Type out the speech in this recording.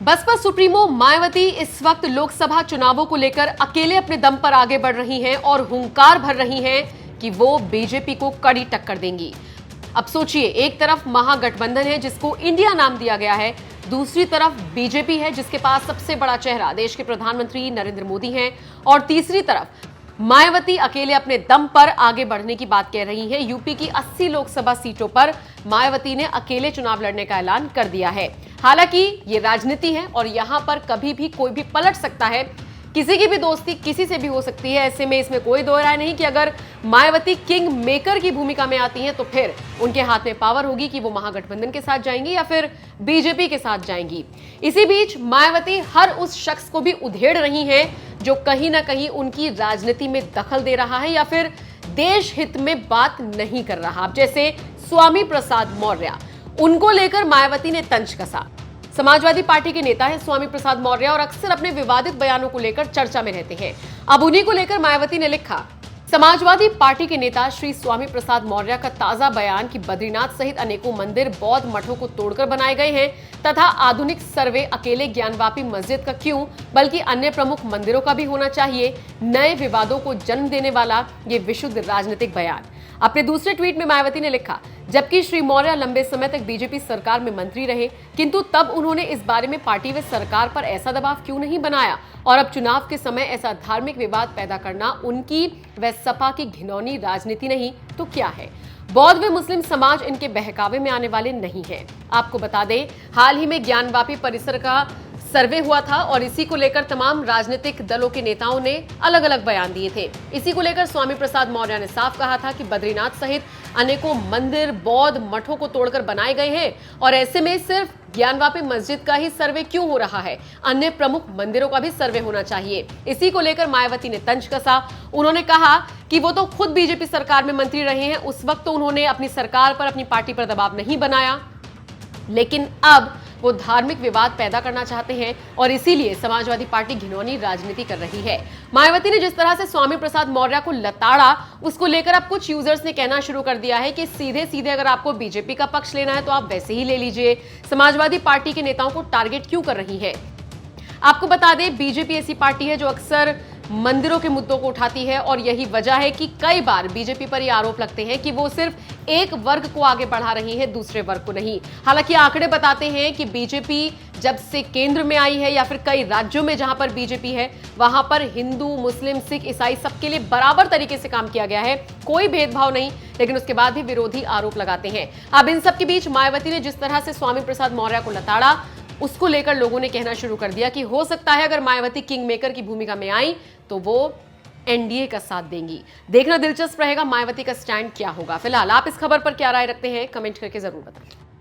Baspa supremo Mayawati इस वक्त लोकसभा चुनावों को लेकर अकेले अपने दम पर आगे बढ़ रही हैं और हुंकार भर रही हैं कि वो बीजेपी को कड़ी टक्कर देंगी। अब सोचिए, एक तरफ महागठबंधन है जिसको इंडिया नाम दिया गया है, दूसरी तरफ बीजेपी है जिसके पास सबसे बड़ा चेहरा देश के प्रधानमंत्री नरेंद्र मोदी हैं, और तीसरी तरफ मायावती अकेले अपने दम पर आगे बढ़ने की बात कह रही है। यूपी की 80 लोकसभा सीटों पर मायावती ने अकेले चुनाव लड़ने का ऐलान कर दिया है। हालांकि ये राजनीति है और यहां पर कभी भी कोई भी पलट सकता है, किसी की भी दोस्ती किसी से भी हो सकती है। ऐसे में इसमें कोई दो राय नहीं कि अगर मायावती किंग मेकर की भूमिका में आती हैं तो फिर उनके हाथ में पावर होगी कि वो महागठबंधन के साथ जाएंगी या फिर बीजेपी के साथ जाएंगी। इसी बीच मायावती हर उस शख्स को भी उधेड़ रही हैं जो कहीं ना कहीं उनकी राजनीति में दखल दे रहा है या फिर देश हित में बात नहीं कर रहा। जैसे स्वामी प्रसाद मौर्य, उनको लेकर मायावती ने तंज कसा। समाजवादी पार्टी के नेता हैं स्वामी प्रसाद मौर्य और अक्सर अपने विवादित बयानों को लेकर चर्चा में रहते हैं। अब उन्हीं को लेकर मायावती ने लिखा, समाजवादी पार्टी के नेता श्री स्वामी प्रसाद मौर्य का ताजा बयान कि बद्रीनाथ सहित अनेकों मंदिर बौद्ध मठों को तोड़कर बनाए गए हैं तथा आधुनिक सर्वे अकेले ज्ञानवापी मस्जिद का क्यों बल्कि अन्य प्रमुख मंदिरों का भी होना चाहिए, नए विवादों को जन्म देने वाला ये विशुद्ध राजनीतिक बयान। अपने दूसरे ट्वीट में मायावती ने लिखा, जबकि श्री मौर्य लंबे समय तक बीजेपी सरकार में मंत्री रहे, किंतु तब उन्होंने इस बारे में पार्टी व सरकार पर ऐसा दबाव क्यों नहीं बनाया, और अब चुनाव के समय ऐसा धार्मिक विवाद पैदा करना उनकी व सपा की घिनौनी राजनीति नहीं तो क्या है। बौद्ध व मुस्लिम समाज इनके बहकावे में आने वाले नहीं है। आपको बता दें, हाल ही में ज्ञानवापी परिसर का सर्वे हुआ था और इसी को लेकर तमाम राजनीतिक दलों के नेताओं ने अलग अलग बयान दिए थे। इसी को लेकर स्वामी प्रसाद मौर्य ने साफ कहा था कि बद्रीनाथ सहित अनेकों मंदिर बौद्ध मठों को तोड़कर बनाए गए हैं और ऐसे में सिर्फ ज्ञानवापी मस्जिद का ही सर्वे क्यों हो रहा है, अन्य प्रमुख मंदिरों का भी सर्वे होना चाहिए। इसी को लेकर मायावती ने तंज कसा। उन्होंने कहा कि वो तो खुद बीजेपी सरकार में मंत्री रहे हैं, उस वक्त तो उन्होंने अपनी सरकार पर अपनी पार्टी पर दबाव नहीं बनाया, लेकिन अब वो धार्मिक विवाद पैदा करना चाहते हैं और इसीलिए समाजवादी पार्टी घिनौनी राजनीति कर रही है। मायावती ने जिस तरह से स्वामी प्रसाद मौर्य को लताड़ा, उसको लेकर अब कुछ यूजर्स ने कहना शुरू कर दिया है कि सीधे सीधे अगर आपको बीजेपी का पक्ष लेना है तो आप वैसे ही ले लीजिए, समाजवादी पार्टी के नेताओं को टारगेट क्यों कर रही है। आपको बता दें, बीजेपी ऐसी पार्टी है जो अक्सर मंदिरों के मुद्दों को उठाती है और यही वजह है कि कई बार बीजेपी पर ये आरोप लगते हैं कि वो सिर्फ एक वर्ग को आगे बढ़ा रही है, दूसरे वर्ग को नहीं। हालांकि आंकड़े बताते हैं कि बीजेपी जब से केंद्र में आई है या फिर कई राज्यों में जहां पर बीजेपी है वहां पर हिंदू मुस्लिम सिख ईसाई सबके लिए बराबर तरीके से काम किया गया है, कोई भेदभाव नहीं, लेकिन उसके बाद भी विरोधी आरोप लगाते हैं। अब इन सब के बीच मायावती ने जिस तरह से स्वामी प्रसाद मौर्य को लताड़ा, उसको लेकर लोगों ने कहना शुरू कर दिया कि हो सकता है अगर मायावती किंग मेकर की भूमिका में आई तो वो एनडीए का साथ देंगी। देखना दिलचस्प रहेगा मायावती का स्टैंड क्या होगा। फिलहाल आप इस खबर पर क्या राय रखते हैं, कमेंट करके जरूर बताएं।